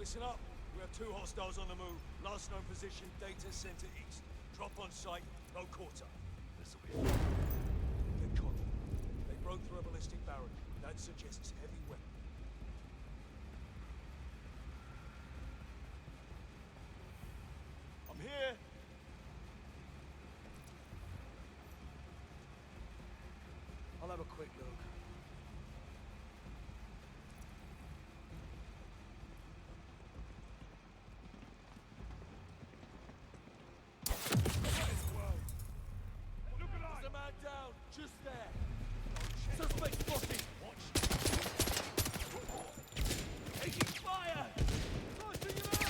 Listen up. We have 2 hostiles on the move. Last known position, data center east. Drop on site, no quarter. This'll be fun. Get cocky. They broke through a ballistic barrier. That suggests heavy weapon. I'm here. I'll have a quick look. There's a man down, just there. Suspect spotted. Watch. Taking fire. Lighting him up.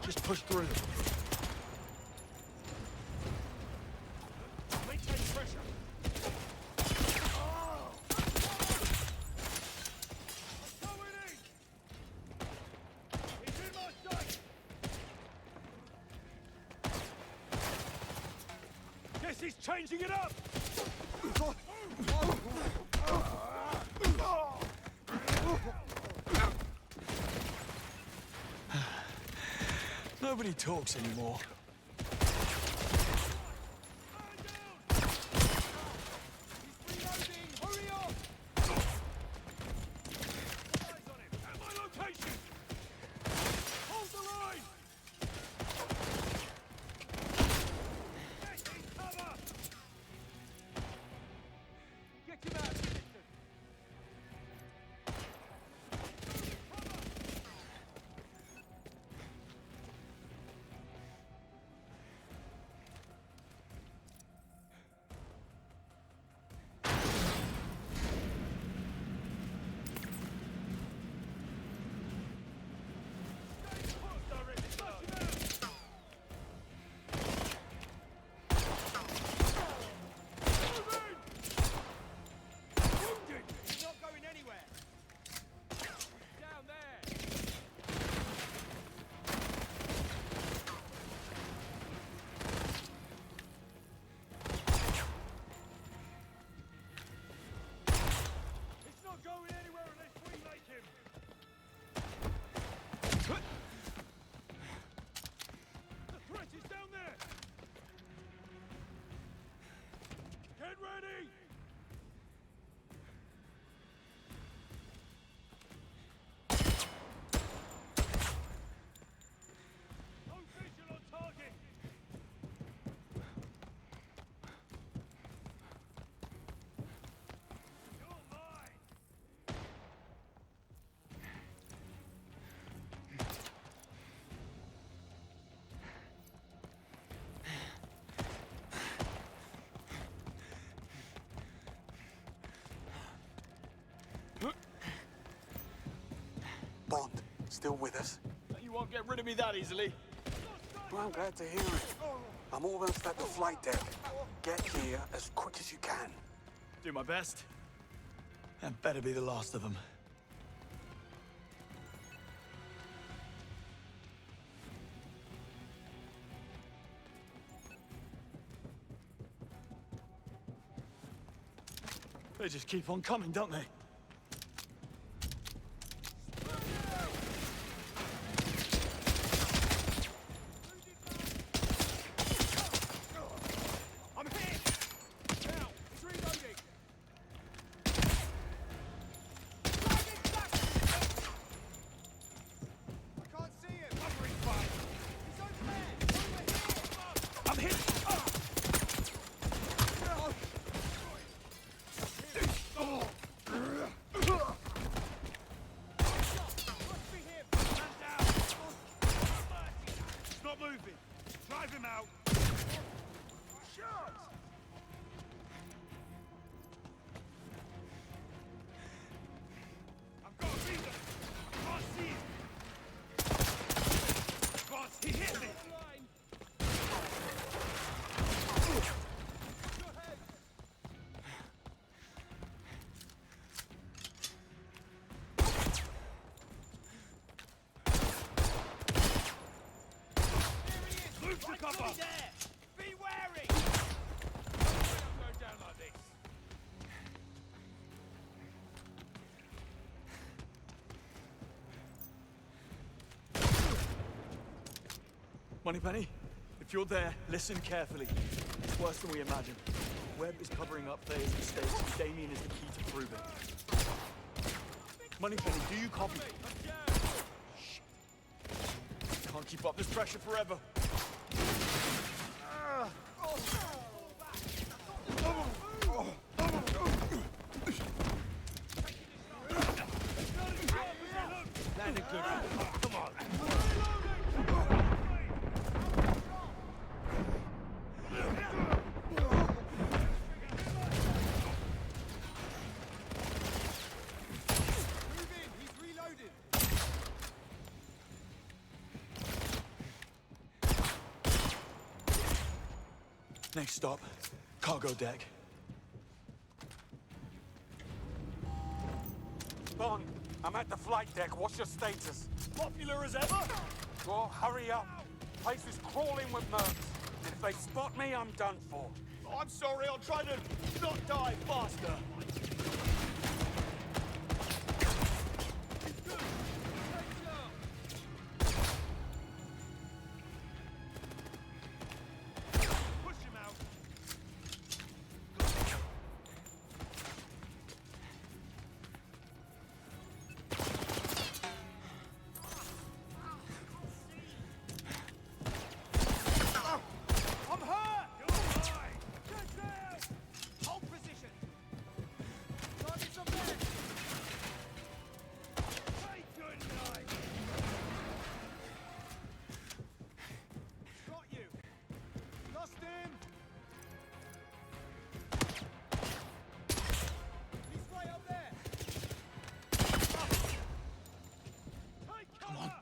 Just push through. Maintain pressure. I'm going in. He's in my sight. Guess he's changing it up. Nobody talks anymore. Bond, still with us? You won't get rid of me that easily. Well, I'm glad to hear it. I'm almost at the flight deck. Get here as quick as you can. Do my best. And better be the last of them. They just keep on coming, don't they? Moneypenny, if you're there, listen carefully. It's worse than we imagine. Webb is covering up Thea's mistakes, and Damien is the key to prove it. Moneypenny, do you copy? Shit. Can't keep up this pressure forever. Landed good. Come on. Next stop, cargo deck. Bond, I'm at the flight deck. What's your status? Popular as ever? Well, hurry up. Place is crawling with mercs. And if they spot me, I'm done for. Oh, I'm sorry, I'll try to not die faster.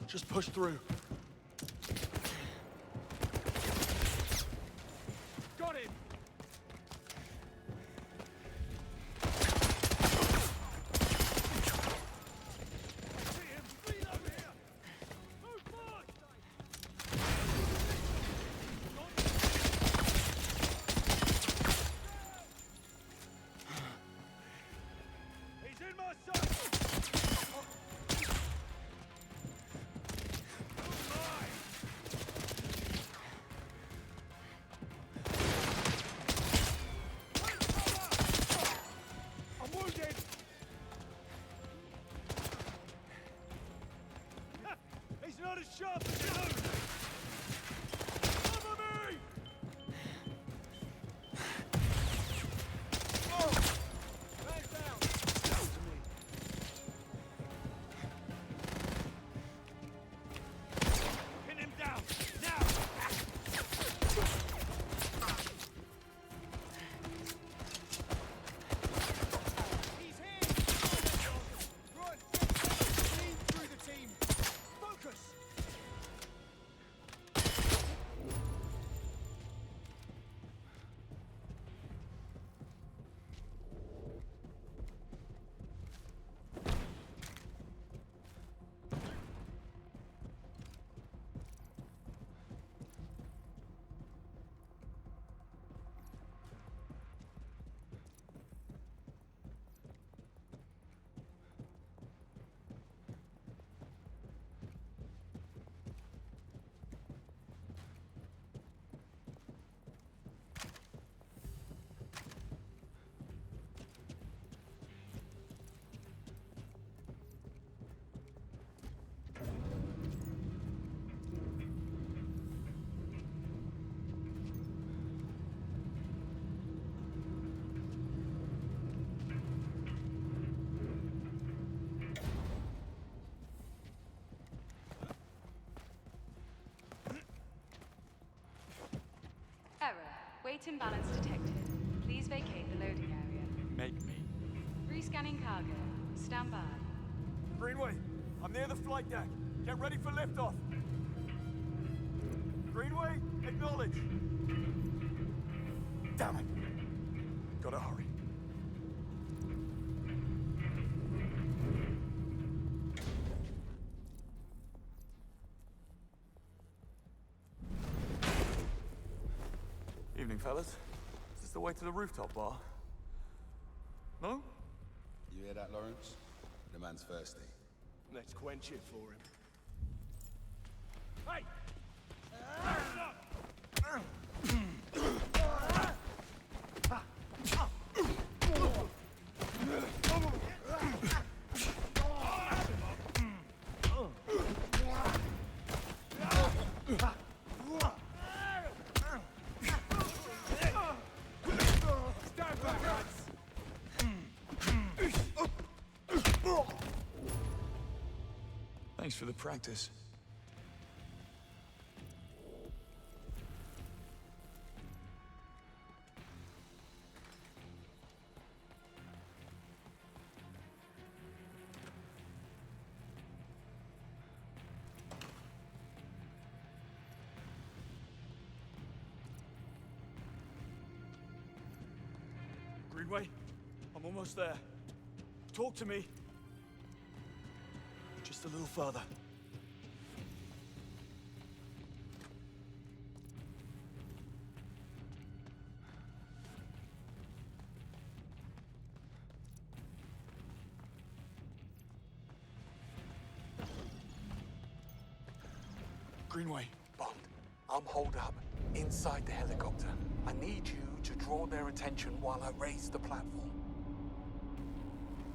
Just push through. Got him! See him! Reload here! Move forward! He's in my sight! Not as sharp as you! Cover me! Oh! Man down! Down to me! Pin him down! Now! He's here! Run! Lead through the team! Focus! Error. Weight imbalance detected. Please vacate the loading area. Make me. Rescanning cargo. Stand by. Greenway, I'm near the flight deck. Get ready for liftoff. Greenway, acknowledge. Damn it. Gotta hurry. Evening, fellas. Is this the way to the rooftop bar? No? You hear that, Lawrence? The man's thirsty. Let's quench it for him. Hey! Stand back, lads! Thanks for the practice. Greenway, I'm almost there. Talk to me. Just a little further. Greenway. Bond, I'm holed up inside the helicopter. I need you to draw their attention while I raise the platform.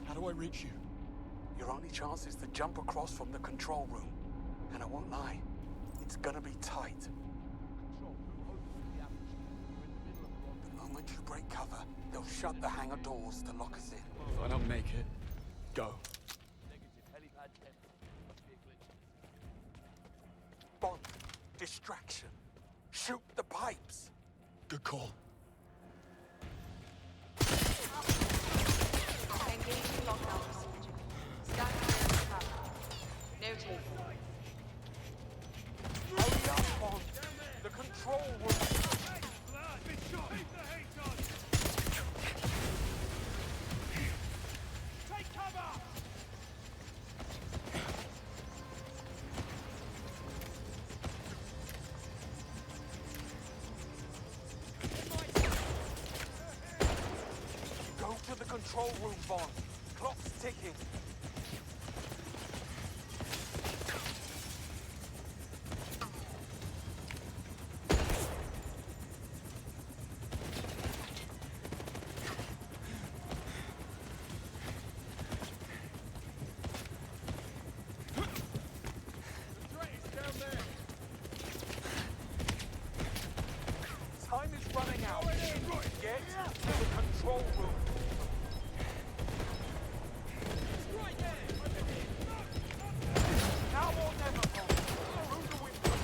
How do I reach you? Your only chance is to jump across from the control room. And I won't lie, it's gonna be tight. The moment you break cover, they'll shut the hangar doors to lock us in. If I don't make it, go. Bond, distraction. Shoot the pipes. Good call. Engaging lockdown procedure. Stack clear of cover. No taking. Hurry up, Bond. The control room. Take cover! Go to the control room, Bond. Clock's ticking. Time is running out. Get to the control room. Now or never, Bond. Through the window.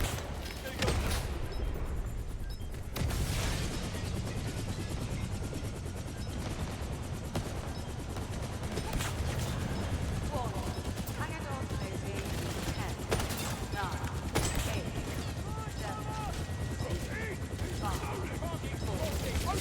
Warning. Hangar doors closing. 10, 9, 8, 7, 6, 5, 4, 3, 2, 1.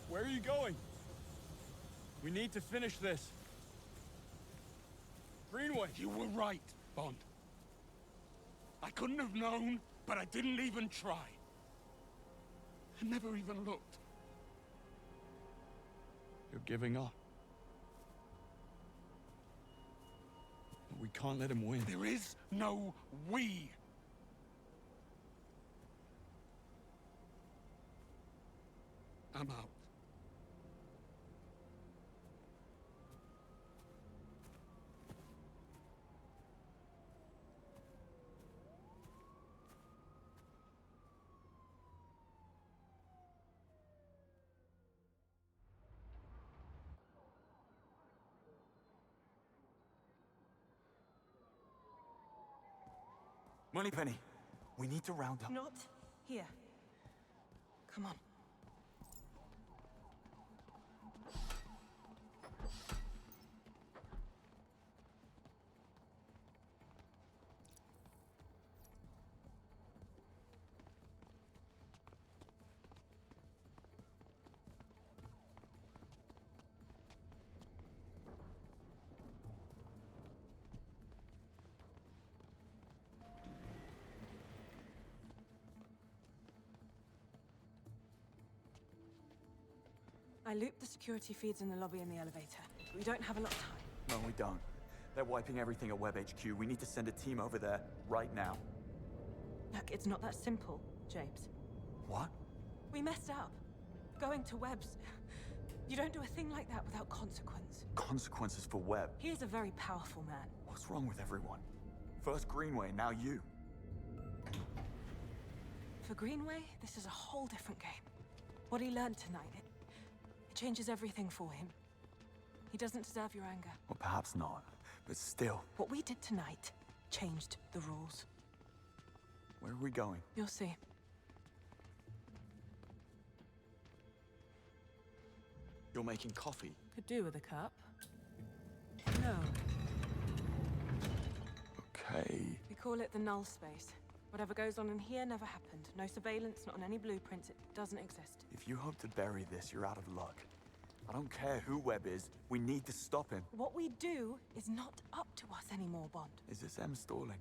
Where are you going? We need to finish this. Greenway! You were right, Bond. I couldn't have known, but I didn't even try. I never even looked. You're giving up. But we can't let him win. There is no we. I'm out. Moneypenny, we need to round up. Not here. Come on. I looped the security feeds in the lobby and the elevator. We don't have a lot of time. No, we don't. They're wiping everything at Web HQ. We need to send a team over there right now. Look, it's not that simple, James. What? We messed up. Going to Web's... You don't do a thing like that without consequence. Consequences for Web. He is a very powerful man. What's wrong with everyone? First Greenway, now you. For Greenway, this is a whole different game. What he learned tonight, it changes everything for him. He doesn't deserve your anger. Well, perhaps not, but still. What we did tonight changed the rules. Where are we going? You'll see. You're making coffee. Could do with a cup. No. Okay. We call it the null space. Whatever goes on in here never happened. No surveillance, not on any blueprints. It doesn't exist. If you hope to bury this, you're out of luck. I don't care who Webb is. We need to stop him. What we do is not up to us anymore, Bond. Is this M stalling?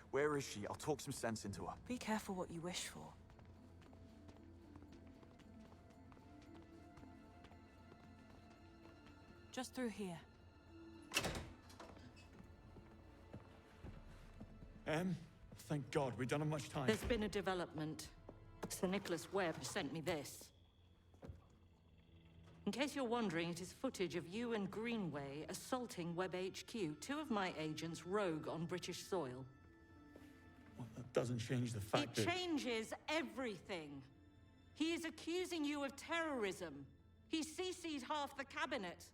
Where is she? I'll talk some sense into her. Be careful what you wish for. Just through here. M? Thank God, we don't have much time. There's been a development. Sir Nicholas Webb sent me this. In case you're wondering, it is footage of you and Greenway assaulting Webb HQ. 2 of my agents rogue on British soil. Well, that doesn't change the fact It changes everything. He is accusing you of terrorism. He CC'd half the cabinet.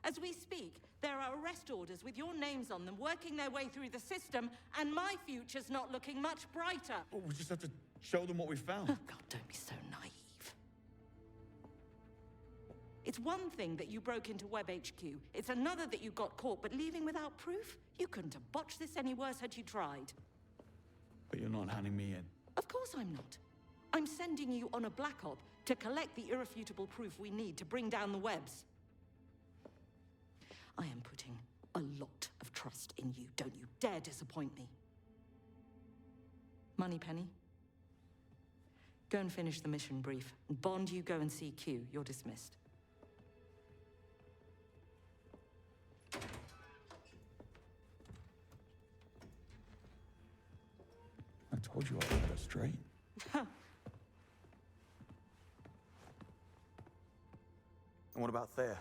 As we speak, there are arrest orders with your names on them working their way through the system, and my future's not looking much brighter. Well, we just have to show them what we found. Oh, God, don't be so naive. It's one thing that you broke into Web HQ. It's another that you got caught, but leaving without proof? You couldn't have botched this any worse had you tried. But you're not handing me in. Of course I'm not. I'm sending you on a black op to collect the irrefutable proof we need to bring down the Webbs. I am putting a lot of trust in you. Don't you dare disappoint me. Moneypenny, go and finish the mission brief. And Bond, you go and see Q. You're dismissed. I told you I'd get her straight. And what about Thayer?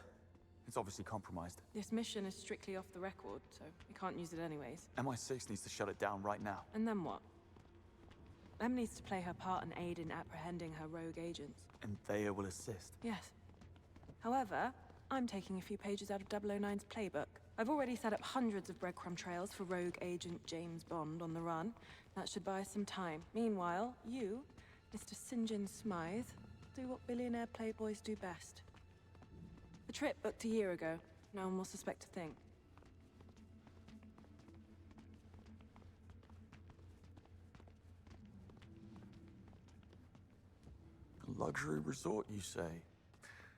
It's obviously compromised. This mission is strictly off the record, so we can't use it anyways. MI6 needs to shut it down right now. And then what? Em needs to play her part and aid in apprehending her rogue agents. And Thayer will assist. Yes. However, I'm taking a few pages out of 009's playbook. I've already set up hundreds of breadcrumb trails for rogue agent James Bond on the run. That should buy us some time. Meanwhile, you, Mr. St. John Smythe, do what billionaire playboys do best. The trip booked a year ago. No one will suspect a thing. A luxury resort, you say?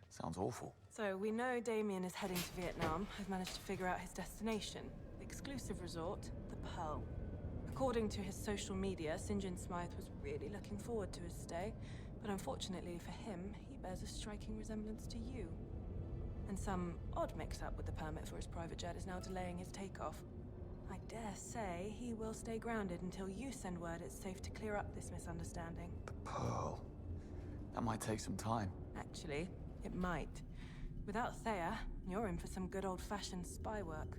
Sounds awful. So, we know Damien is heading to Vietnam. I've managed to figure out his destination. The exclusive resort, the Pearl. According to his social media, St. John Smythe was really looking forward to his stay. But unfortunately for him, he bears a striking resemblance to you. And some odd mix-up with the permit for his private jet is now delaying his takeoff. I dare say he will stay grounded until you send word it's safe to clear up this misunderstanding. The Pearl. That might take some time. Actually, it might. Without Thayer, you're in for some good old-fashioned spy work.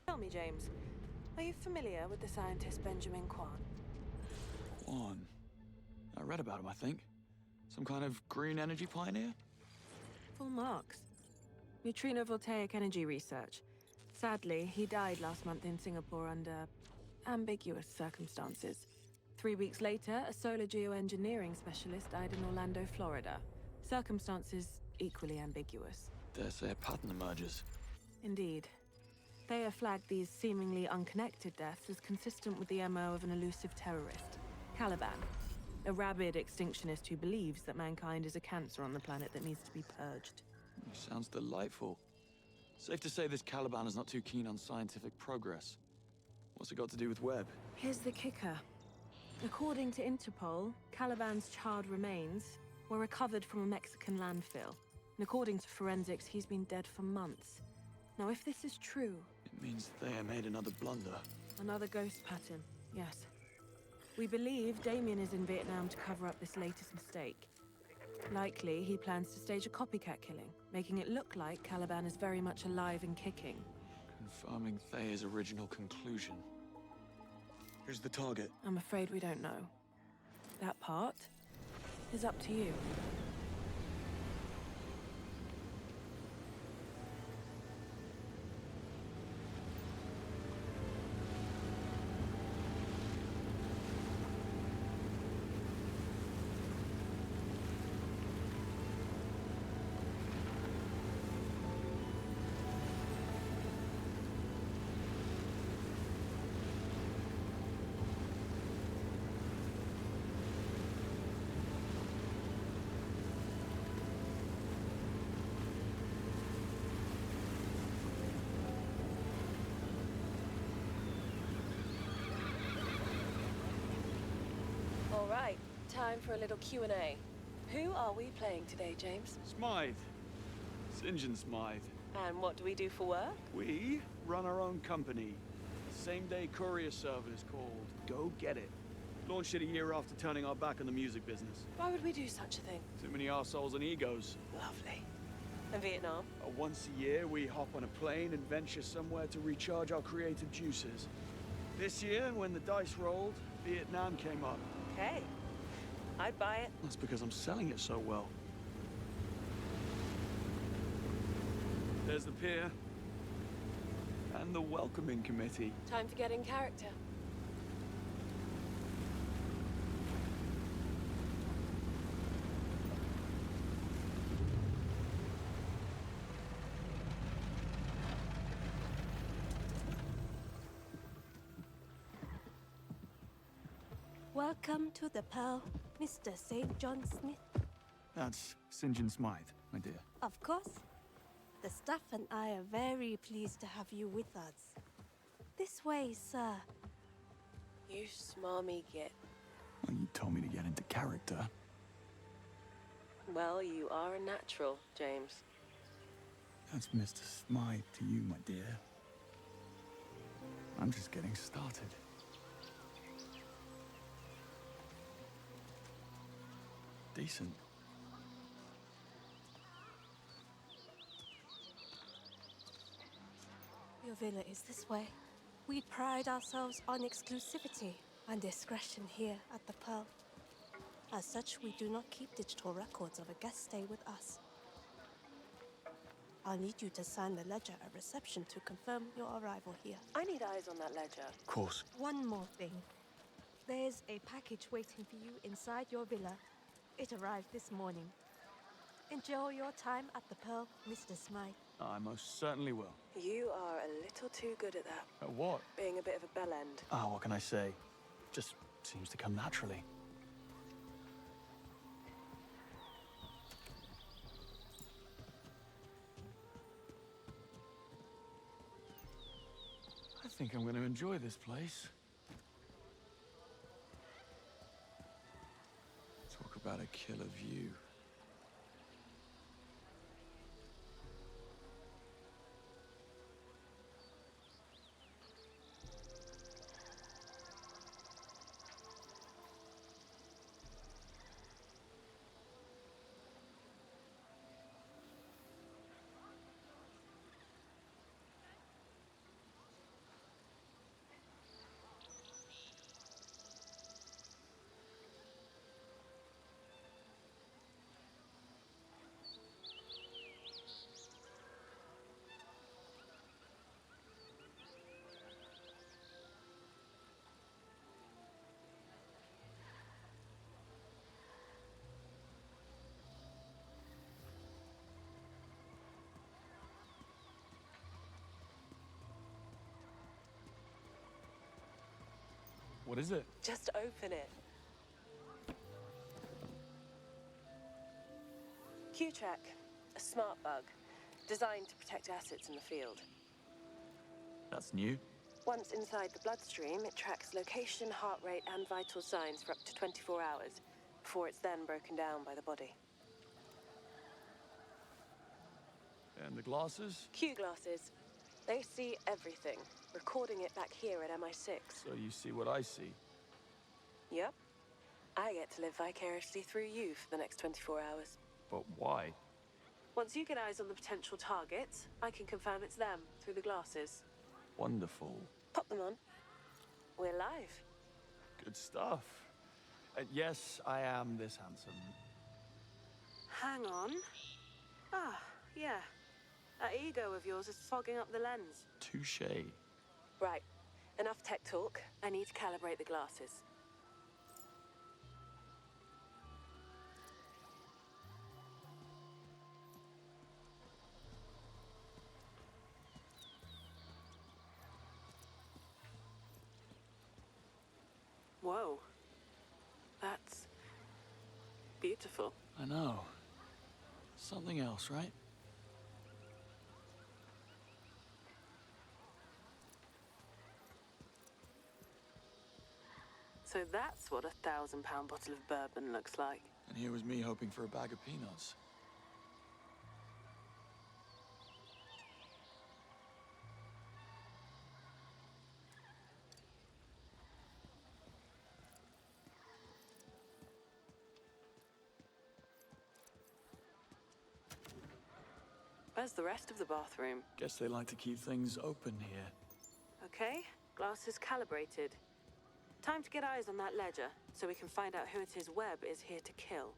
Tell me, James, are you familiar with the scientist Benjamin Quan? Quan? I read about him, I think. Some kind of green energy pioneer? Full marks. Neutrino voltaic energy research. Sadly, he died last month in Singapore under ambiguous circumstances. 3 weeks later, a solar geoengineering specialist died in Orlando, Florida. Circumstances equally ambiguous. Dare say a pattern emerges. Indeed. Thayer flagged these seemingly unconnected deaths as consistent with the MO of an elusive terrorist, Caliban, a rabid extinctionist who believes that mankind is a cancer on the planet that needs to be purged. Sounds delightful. Safe to say this Caliban is not too keen on scientific progress. What's it got to do with Webb? Here's the kicker. According to Interpol, Caliban's charred remains were recovered from a Mexican landfill. And according to forensics, he's been dead for months. Now, if this is true... It means Thayer made another blunder. Another ghost pattern, yes. We believe Damien is in Vietnam to cover up this latest mistake. Likely, he plans to stage a copycat killing, making it look like Caliban is very much alive and kicking. Confirming Thayer's original conclusion. Who's the target? I'm afraid we don't know. That part is up to you. All right, time for a little Q&A. Who are we playing today, James? Smythe. St. John Smythe. And what do we do for work? We run our own company. Same-day courier service called Go Get It. Launched it a year after turning our back on the music business. Why would we do such a thing? Too many arseholes and egos. Lovely. And Vietnam? Once a year, we hop on a plane and venture somewhere to recharge our creative juices. This year, when the dice rolled, Vietnam came up. Hey, I'd buy it. That's because I'm selling it so well. There's the pier. And the welcoming committee. Time to get in character. Welcome to the Pearl, Mr. St. John Smith. That's St. John Smythe, my dear. Of course. The staff and I are very pleased to have you with us. This way, sir. You smarmy git. Well, you told me to get into character. Well, you are a natural, James. That's Mr. Smythe to you, my dear. I'm just getting started. Decent. Your villa is this way. We pride ourselves on exclusivity and discretion here at the Pearl. As such, we do not keep digital records of a guest stay with us. I'll need you to sign the ledger at reception to confirm your arrival here. I need eyes on that ledger. Of course. One more thing. There's a package waiting for you inside your villa. It arrived this morning. Enjoy your time at the Pearl, Mr. Smythe. I most certainly will. You are a little too good at that. At what? Being a bit of a bell end. Ah, what can I say? Just seems to come naturally. I think I'm going to enjoy this place. Talk about a killer view. What is it? Just open it. Q-Track, a smart bug, designed to protect assets in the field. That's new. Once inside the bloodstream, it tracks location, heart rate, and vital signs for up to 24 hours, before it's then broken down by the body. And the glasses? Q glasses. They see everything, recording it back here at MI6. So you see what I see? Yep. I get to live vicariously through you for the next 24 hours. But why? Once you get eyes on the potential targets, I can confirm it's them through the glasses. Wonderful. Pop them on. We're live. Good stuff. Yes, I am this handsome. Hang on. Ah, yeah. That ego of yours is fogging up the lens. Touché. Right. Enough tech talk. I need to calibrate the glasses. Whoa. That's beautiful. I know. Something else, right? So that's what a £1,000 bottle of bourbon looks like. And here was me hoping for a bag of peanuts. Where's the rest of the bathroom? Guess they like to keep things open here. Okay, glasses calibrated. Time to get eyes on that ledger, so we can find out who it is Webb is here to kill.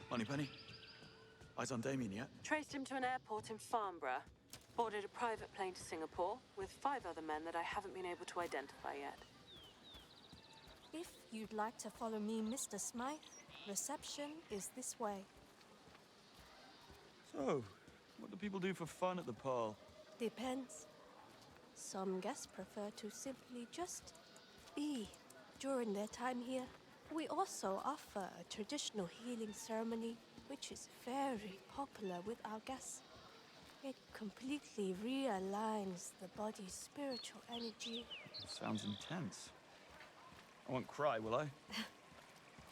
Moneypenny? Eyes on Damien yet? Traced him to an airport in Farnborough. Boarded a private plane to Singapore with 5 other men that I haven't been able to identify yet. If you'd like to follow me, Mr. Smythe, reception is this way. So, what do people do for fun at the Pearl? Depends. Some guests prefer to simply just be during their time here. We also offer a traditional healing ceremony, which is very popular with our guests. It completely realigns the body's spiritual energy. Sounds intense. I won't cry, will I?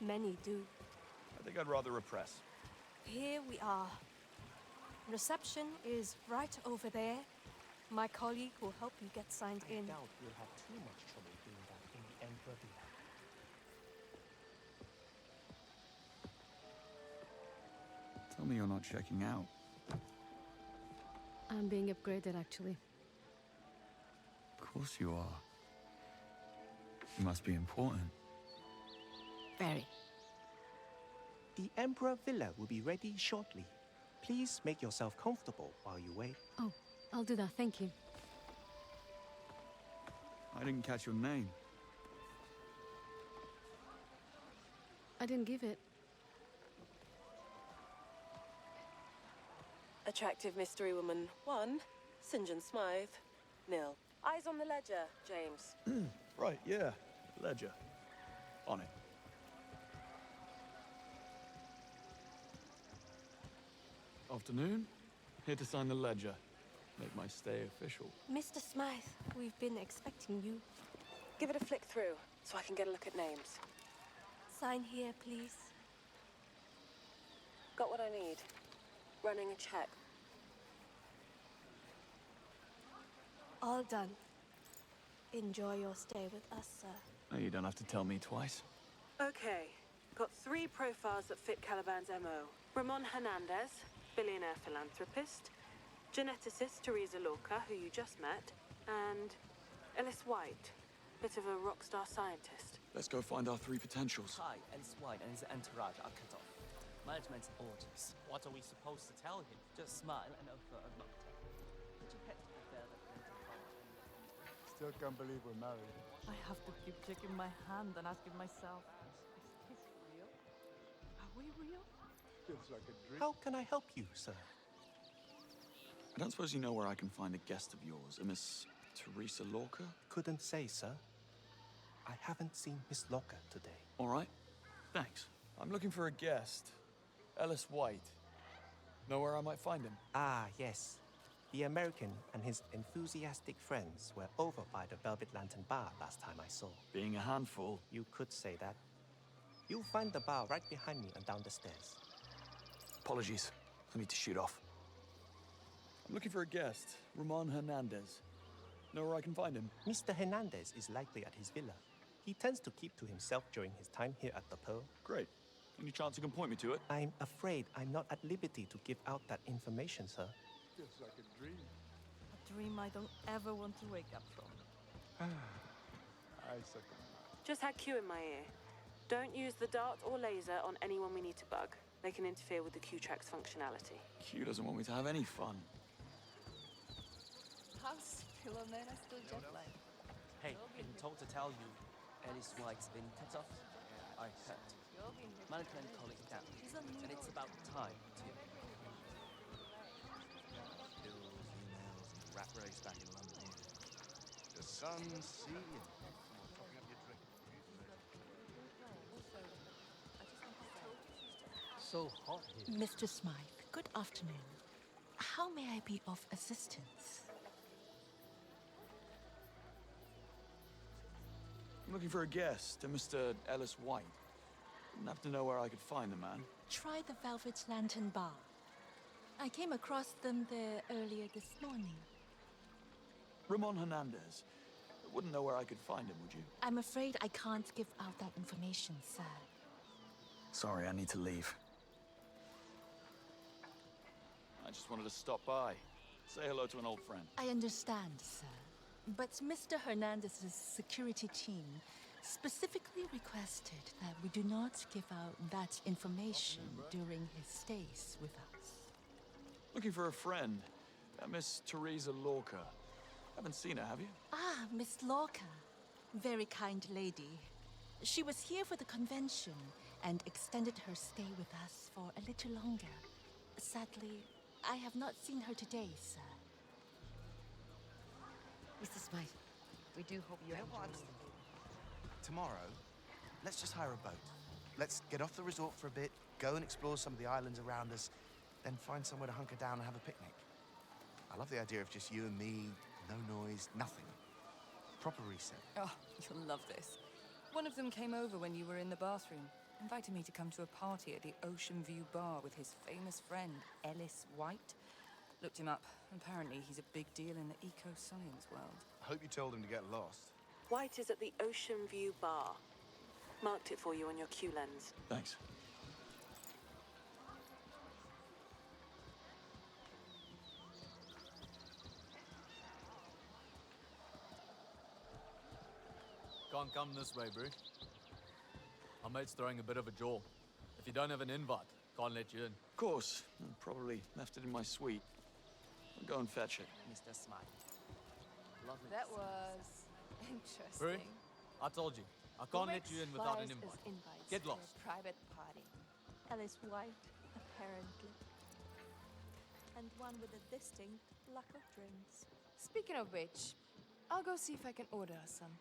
Many do. I think I'd rather repress. Here we are. Reception is right over there. My colleague will help you get signed in. I doubt you'll have too much trouble doing that in the Emperor Villa. Tell me you're not checking out. I'm being upgraded, actually. Of course you are. You must be important. Very. The Emperor Villa will be ready shortly. Please make yourself comfortable while you wait. Oh, I'll do that, thank you. I didn't catch your name. I didn't give it. Attractive mystery woman 1, St. John Smythe, nil. Eyes on the ledger, James. Right, yeah. Ledger. On it. Afternoon. Here to sign the ledger. Make my stay official. Mr. Smythe, we've been expecting you. Give it a flick through, so I can get a look at names. Sign here, please. Got what I need. Running a check. All done. Enjoy your stay with us, sir. No, you don't have to tell me twice. Okay. Got 3 profiles that fit Caliban's MO. Ramon Hernandez, billionaire philanthropist. Geneticist Teresa Lorca, who you just met. And Ellis White, bit of a rock star scientist. Let's go find our 3 potentials. Hi, Ellis White and his entourage are cut off. Management's orders. What are we supposed to tell him? Just smile and offer a mocktail. Put your head to the bell at the Still can't believe we're married. I have to keep checking my hand and asking myself, is this real? Are we real? Feels like a dream. How can I help you, sir? I don't suppose you know where I can find a guest of yours, a Miss Teresa Lorca? Couldn't say, sir. I haven't seen Miss Lorca today. All right. Thanks. I'm looking for a guest. Ellis White. Know where I might find him? Ah, yes. The American and his enthusiastic friends were over by the Velvet Lantern Bar last time I saw. Being a handful. You could say that. You'll find the bar right behind me and down the stairs. Apologies. I need to shoot off. I'm looking for a guest, Ramon Hernandez. Know where I can find him? Mr. Hernandez is likely at his villa. He tends to keep to himself during his time here at the Pearl. Great. Any chance you can point me to it? I'm afraid I'm not at liberty to give out that information, sir. Feels like a dream. A dream I don't ever want to wake up from. I second that. Just had Q in my ear. Don't use the dart or laser on anyone we need to bug. They can interfere with the Q-Track's functionality. Q doesn't want me to have any fun. How's Philomena still jet-lagged? Hey, been told to tell you, Ellis White's been cut off. I heard. Management call it down, and it's about time too. Bills, emails, and rat race back in London. The sun, sea, and topping up your drink. So hot here. Mr. Smythe, good afternoon. How may I be of assistance? I'm looking for a guest, a Mr. Ellis White. Wouldn't have to know where I could find the man. Try the Velvet Lantern Bar. I came across them there earlier this morning. Ramon Hernandez. Wouldn't know where I could find him, would you? I'm afraid I can't give out that information, sir. Sorry, I need to leave. I just wanted to stop by. Say hello to an old friend. I understand, sir. But Mr. Hernandez's security team specifically requested that we do not give out that information during his stays with us. Looking for a friend, Miss Teresa Lorca. Haven't seen her, have you? Ah, Miss Lorca. Very kind lady. She was here for the convention and extended her stay with us for a little longer. Sadly, I have not seen her today, sir. Mr. Smythe, we do hope you enjoy. Tomorrow, let's just hire a boat. Let's get off the resort for a bit, go and explore some of the islands around us, then find somewhere to hunker down and have a picnic. I love the idea of just you and me, no noise, nothing. Proper reset. Oh, you'll love this. One of them came over when you were in the bathroom, invited me to come to a party at the Ocean View Bar with his famous friend, Ellis White. Looked him up. Apparently, he's a big deal in the eco-science world. I hope you told him to get lost. White is at the Ocean View Bar. Marked it for you on your Q lens. Thanks. Can't come this way, bro. Our mate's throwing a bit of a jaw. If you don't have an invite, can't let you in. Of course. I probably left it in my suite. I'll go and fetch it. Mr. Smythe. Lovely. That was Bro, interesting. I told you, I can't let you in without an invite. Get lost. For a private party. Ellis White, apparently. And one with a distinct lack of drinks. Speaking of which, I'll go see if I can order us some.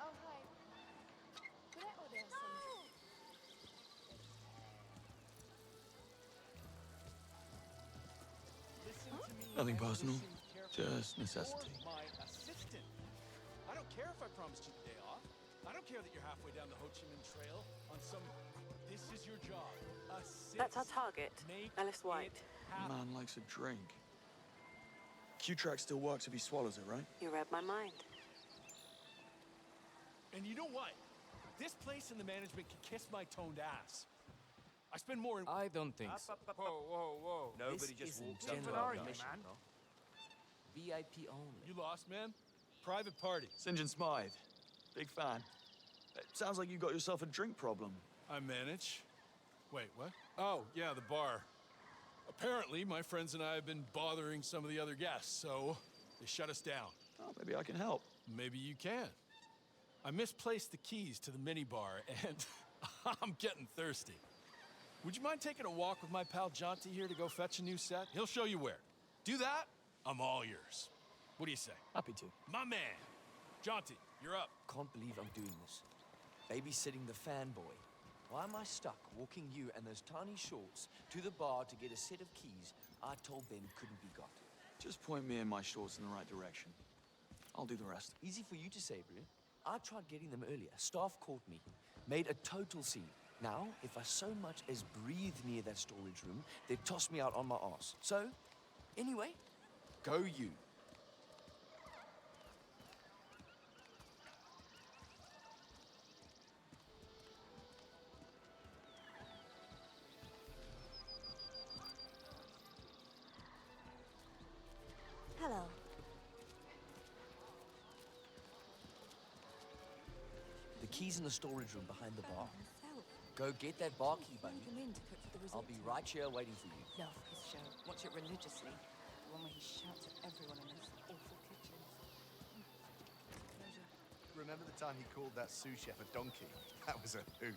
Oh, hi. Could I order us some? Nothing personal, just necessity. My assistant. I don't care if I promised you the day off. I don't care that you're halfway down the Ho Chi Minh Trail on some. This is your job. Assist. That's our target, Ellis White. Man likes a drink. Q-Track still works if he swallows it, right? You read my mind. And you know what? This place and the management can kiss my toned ass. I spend more in. I don't think so. Whoa. Nobody just walks up to our mission, VIP only. You lost, man? Private party. St. John Smythe. Big fan. It sounds like you got yourself a drink problem. I manage. Wait, what? Oh, yeah, the bar. Apparently, my friends and I have been bothering some of the other guests, so they shut us down. Oh, maybe I can help. Maybe you can. I misplaced the keys to the minibar, and I'm getting thirsty. Would you mind taking a walk with my pal Jonty here to go fetch a new set? He'll show you where. Do that, I'm all yours. What do you say? Happy to. My man. Jonty, you're up. Can't believe I'm doing this. Babysitting the fanboy. Why am I stuck walking you and those tiny shorts to the bar to get a set of keys I told them couldn't be got? Just point me and my shorts in the right direction. I'll do the rest. Easy for you to say, bro. I tried getting them earlier. Staff caught me. Made a total scene. Now, if I so much as breathe near that storage room, they'd toss me out on my ass. So, anyway, go you. Hello. The key's in the storage room behind the bar. Go get that bar key, buddy. I'll be right here waiting for you. Love his show. Watch it religiously. The one where he shouts at everyone in those awful kitchens. Pleasure. Remember the time he called that sous chef a donkey? That was a hoot.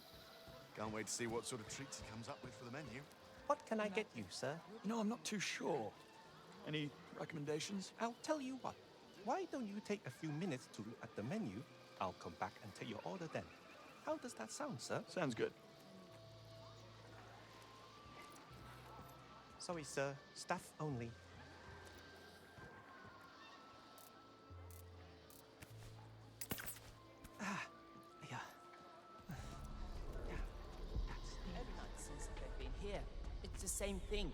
Can't wait to see what sort of treats he comes up with for the menu. What can I get you, sir? You know, I'm not too sure. Any recommendations? I'll tell you what. Why don't you take a few minutes to look at the menu? I'll come back and take your order then. How does that sound, sir? Sounds good. Sorry, sir. Staff only. Yeah. Every night since they've been here, it's the same thing.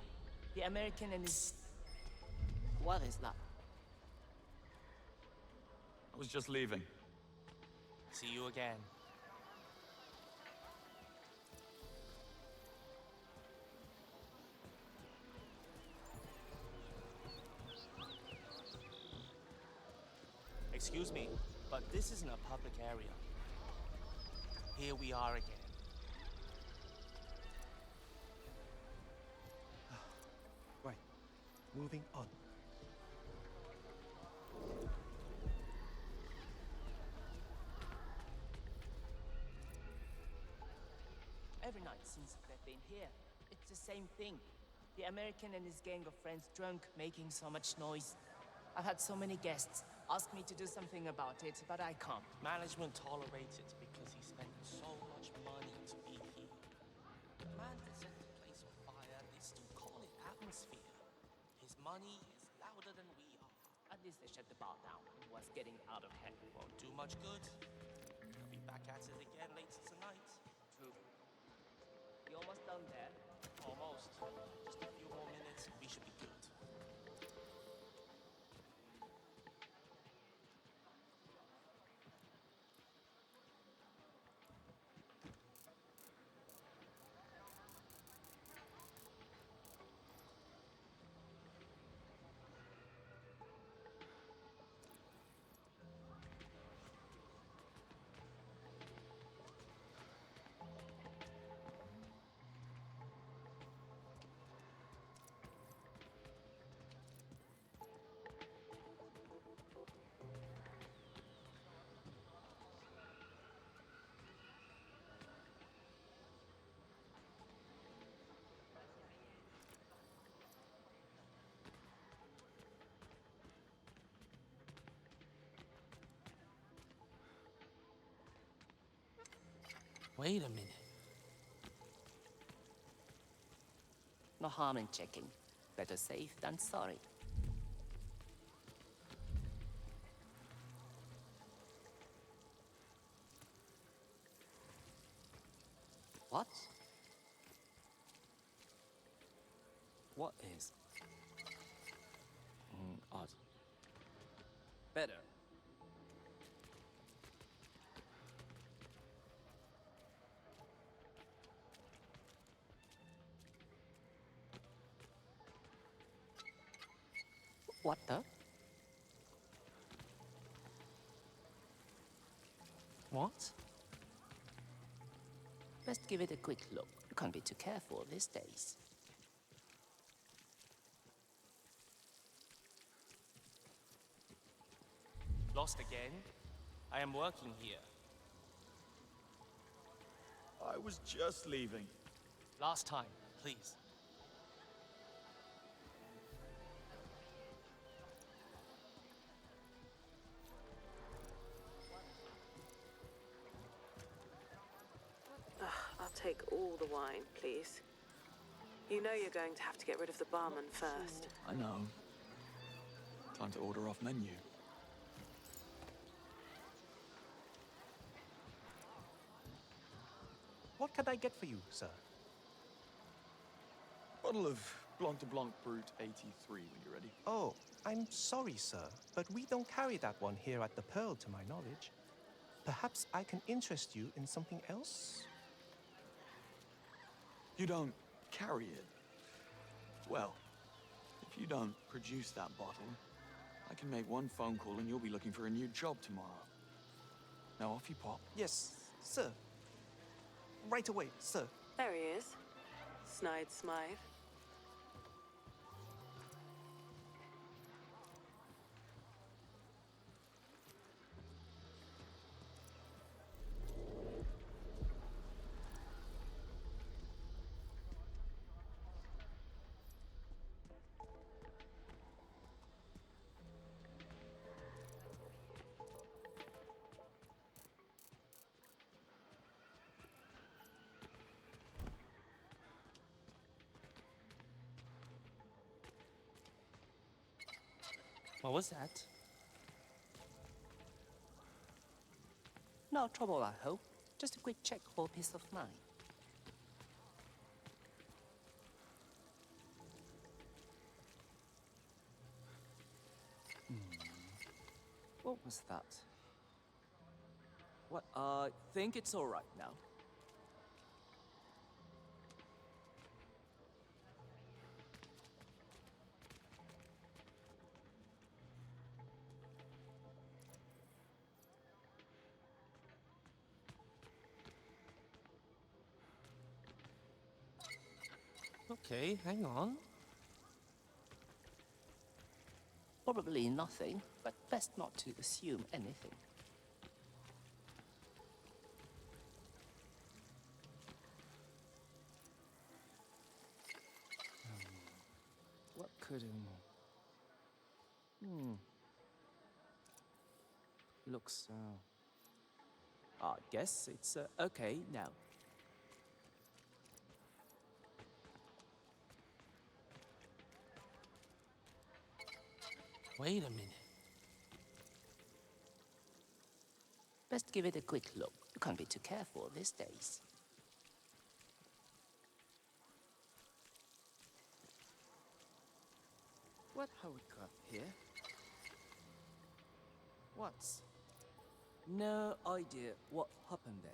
The American and his... What is that? I was just leaving. See you again. Excuse me, but this isn't a public area. Here we are again. Right. Moving on. Every night since they've been here, it's the same thing. The American and his gang of friends drunk, making so much noise. I've had so many guests ask me to do something about it, but I can't. Management tolerates it because he spent so much money to be here. The man that set the place on fire, they still call it atmosphere. His money is louder than we are. At least they shut the bar down. It was getting out of hand. Won't do much good. We'll be back at it again later tonight. True. You almost done there? Almost. Just a few more minutes, we should be good. Wait a minute. No harm in checking. Better safe than sorry. What? What is? Odd. Better. What the? What? Best give it a quick look. You can't be too careful these days. Lost again? I am working here. I was just leaving. Last time, please. I'll take all the wine, please. You know you're going to have to get rid of the barman first. I know. Time to order off menu. What can I get for you, sir? Bottle of Blanc de Blanc Brut 83 when you're ready. Oh, I'm sorry, sir, but we don't carry that one here at the Pearl, to my knowledge. Perhaps I can interest you in something else? You don't carry it? Well, if you don't produce that bottle, I can make one phone call and you'll be looking for a new job tomorrow. Now off you pop. Yes, sir. Right away, sir. There he is. Snide Smythe. What was that? No trouble, I hope. Just a quick check for peace of mind. What was that? What, I think it's all right now. Okay, hang on. Probably nothing, but best not to assume anything. What could looks, I guess it's, okay now. Wait a minute. Best give it a quick look. You can't be too careful these days. What have we got here? What's... No idea what happened there.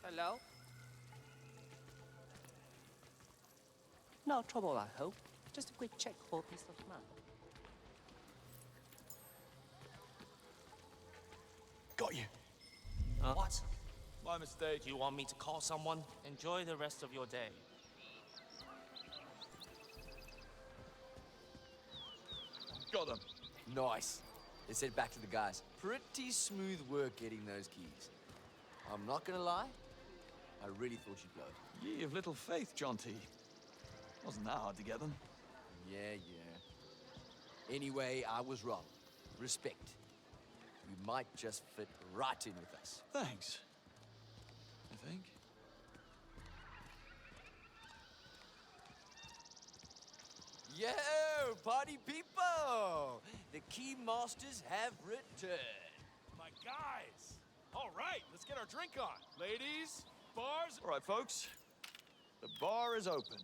Hello? No trouble, I hope. Just a quick check for peace of mind. Got you. What? My mistake. Do you want me to call someone? Enjoy the rest of your day. Got them. Nice. Let's head back to the guys. Pretty smooth work getting those keys. I'm not gonna lie, I really thought you'd blow it. Ye of little faith, Jonty. Wasn't that hard to get them? Yeah. Anyway, I was wrong. Respect. You might just fit right in with us. Thanks. I think. Yo, party people! The key masters have returned. My guys! All right, let's get our drink on. Ladies, bars... All right, folks. The bar is open.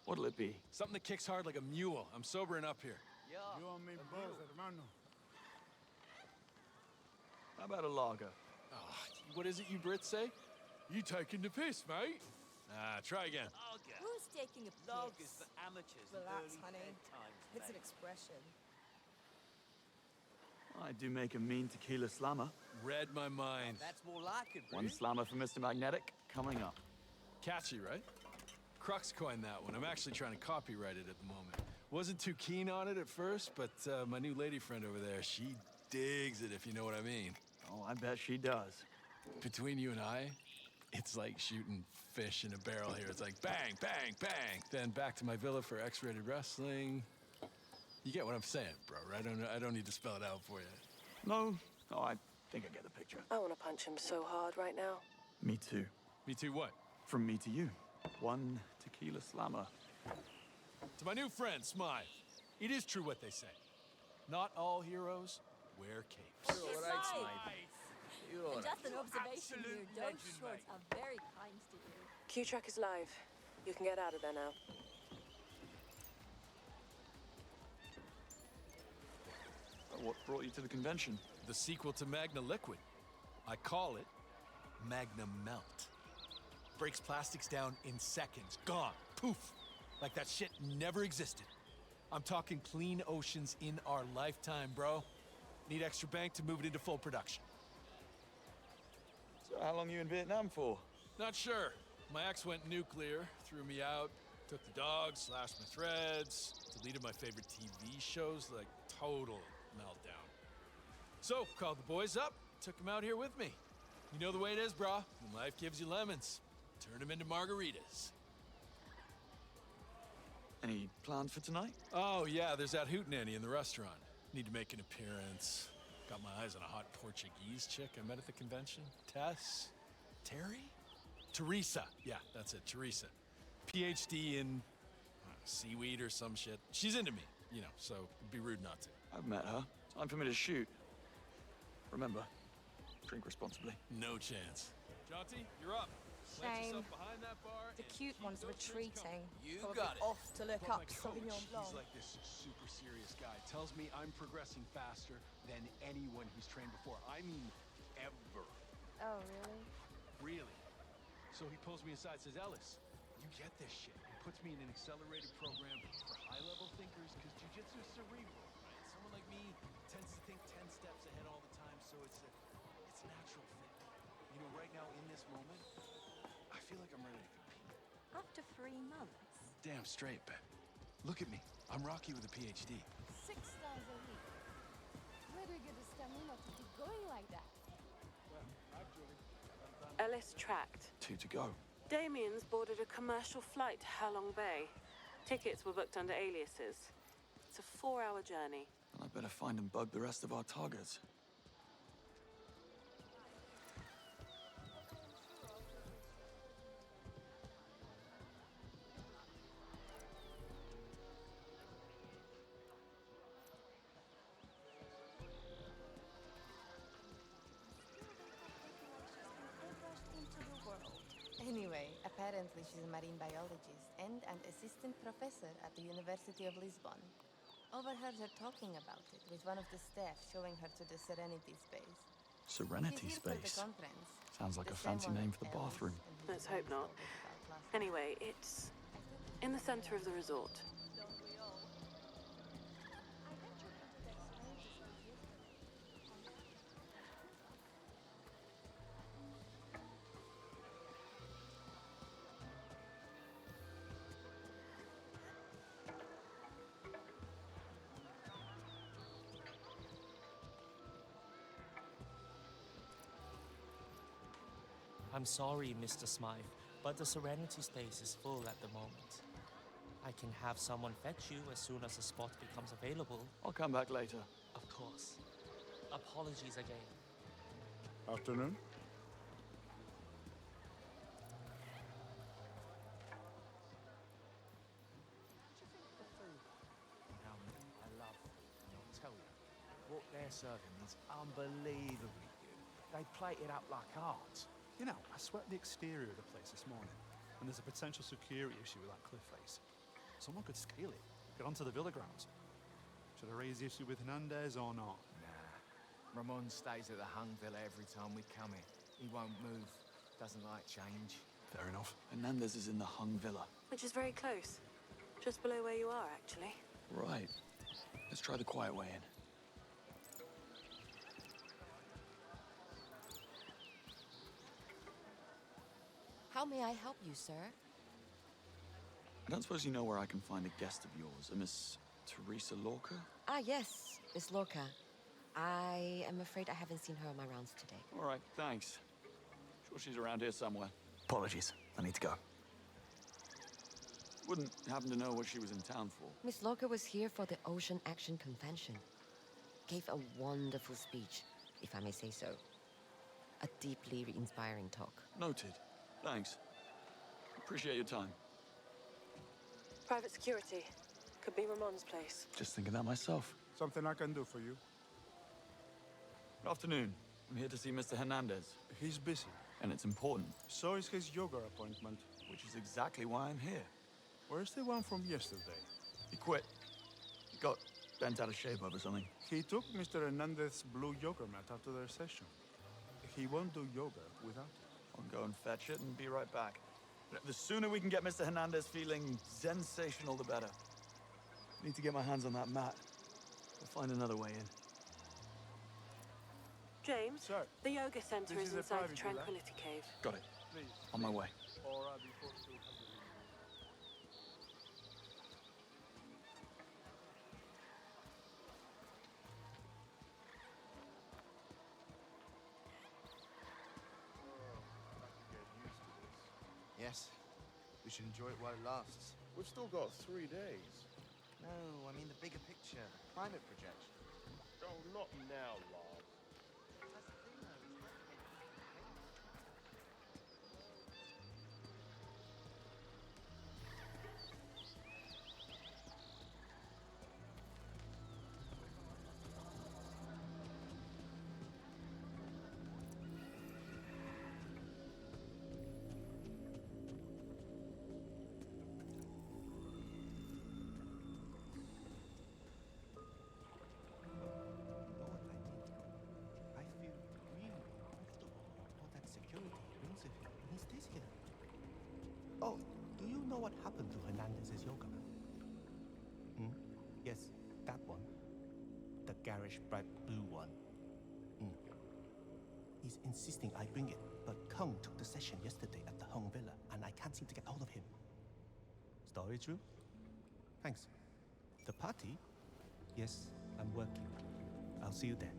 What'll it be? Something that kicks hard like a mule. I'm sobering up here. You and me both, hermano. How about a lager? What is it you Brits say? You taking the piss, mate? Try again. Who's taking a piss? Lagers for amateurs. Relax, honey. It's an expression. I do make a mean tequila slammer. Read my mind. That's more like it, One slammer for Mr. Magnetic coming up. Catchy, right? Crux coined that one. I'm actually trying to copyright it at the moment. Wasn't too keen on it at first, but my new lady friend over there, she digs it, if you know what I mean. Oh, I bet she does. Between you and I, it's like shooting fish in a barrel here. It's like bang, bang, bang. Then back to my villa for X-rated wrestling. You get what I'm saying, bro, right? I don't need to spell it out for you. No, I think I get the picture. I want to punch him so hard right now. Me too. Me too what? From me to you. One tequila slammer. To my new friend, Smythe, it is true what they say. Not all heroes wear capes. You're all right, Smythe. You're all right. Just an observation here. Those shorts are very kind to you. Q-Track is live. You can get out of there now. What brought you to the convention? The sequel to Magna Liquid. I call it Magna Melt. Breaks plastics down in seconds. Gone. Poof. Like that shit never existed. I'm talking clean oceans in our lifetime, bro. Need extra bank to move it into full production. So how long are you in Vietnam for? Not sure. My ex went nuclear, threw me out, took the dog, slashed my threads, deleted my favorite TV shows, like total meltdown. So, called the boys up, took them out here with me. You know the way it is, brah. When life gives you lemons, turn them into margaritas. Any plans for tonight? Oh, yeah, there's that hootenanny in the restaurant. Need to make an appearance. Got my eyes on a hot Portuguese chick I met at the convention. Tess? Terry? Teresa. Yeah, that's it, Teresa. PhD in seaweed or some shit. She's into me, you know, so it'd be rude not to. I've met her. Time for me to shoot. Remember, drink responsibly. No chance. Jonty, you're up. Shame. Behind that bar The cute one's retreating. You Probably got it. off to look up Sauvignon He's Blanc. like this super serious guy. Tells me I'm progressing faster than anyone he's trained before. I mean, ever. Oh, really? Really. So he pulls me aside, says, Ellis, you get this shit. He puts me in an accelerated program for high-level thinkers because jiu-jitsu is cerebral, right? Someone like me tends to think 10 steps ahead all the time, so it's a natural fit. You know, right now, in this moment, I feel like I'm ready to compete. After 3 months. Damn straight, bet. Look at me. I'm Rocky with a PhD. 6 times a week. Where do you get the stamina to keep going like that? Ellis tracked. 2 to go. Damien's boarded a commercial flight to Halong Bay. Tickets were booked under aliases. It's a 4-hour journey. And I better find and bug the rest of our targets. Anyway, apparently she's a marine biologist and an assistant professor at the University of Lisbon. Overheard her talking about it with one of the staff showing her to the Serenity Space. Serenity She's here for the Space. conference. Sounds like The a fancy same one name as for the Ellis bathroom. and who Let's hope not. told us about last Anyway, it's in the center of the resort. I'm sorry, Mr. Smythe, but the Serenity Space is full at the moment. I can have someone fetch you as soon as a spot becomes available. I'll come back later. Of course. Apologies again. Afternoon. I love food, and I'll tell you, what they're serving is unbelievably good. They plate it up like art. You know, I swept the exterior of the place this morning, and there's a potential security issue with that cliff face. Someone could scale it, get onto the villa grounds. Should I raise the issue with Hernandez or not? Nah. Ramon stays at the Hung Villa every time we come in. He won't move. Doesn't like change. Fair enough. Hernandez is in the Hung Villa. Which is very close. Just below where you are, actually. Right. Let's try the quiet way in. How may I help you, sir? I don't suppose you know where I can find a guest of yours, a Miss Teresa Lorca? Ah, yes, Miss Lorca. I am afraid I haven't seen her on my rounds today. All right, thanks. Sure she's around here somewhere. Apologies. I need to go. Wouldn't happen to know what she was in town for. Miss Lorca was here for the Ocean Action Convention. Gave a wonderful speech, if I may say so. A deeply inspiring talk. Noted. Thanks. Appreciate your time. Private security. Could be Ramon's place. Just thinking that myself. Something I can do for you? Good afternoon. I'm here to see Mr. Hernandez. He's busy. And it's important. So is his yoga appointment. Which is exactly why I'm here. Where's the one from yesterday? He quit. He got bent out of shape over something. He took Mr. Hernandez's blue yoga mat after their session. He won't do yoga without it. I'll go and fetch it and be right back. The sooner we can get Mr. Hernandez feeling sensational, the better. Need to get my hands on that mat. We'll find another way in. James, Sir, the yoga center this is is a inside the private villa. Tranquility Cave. Got it. Please. On my way. Or I'll be forced to have you. Yes. We should enjoy it while it lasts. We've still got 3 days. No, I mean the bigger picture, the climate projection. Oh, not now, love. Oh, do you know what happened to Hernandez's yoga mat? Hmm? Yes, that one. The garish bright blue one. Hmm. He's insisting I bring it, but Kung took the session yesterday at the Hung Villa, and I can't seem to get hold of him. Story true? Thanks. The party? Yes, I'm working. I'll see you then.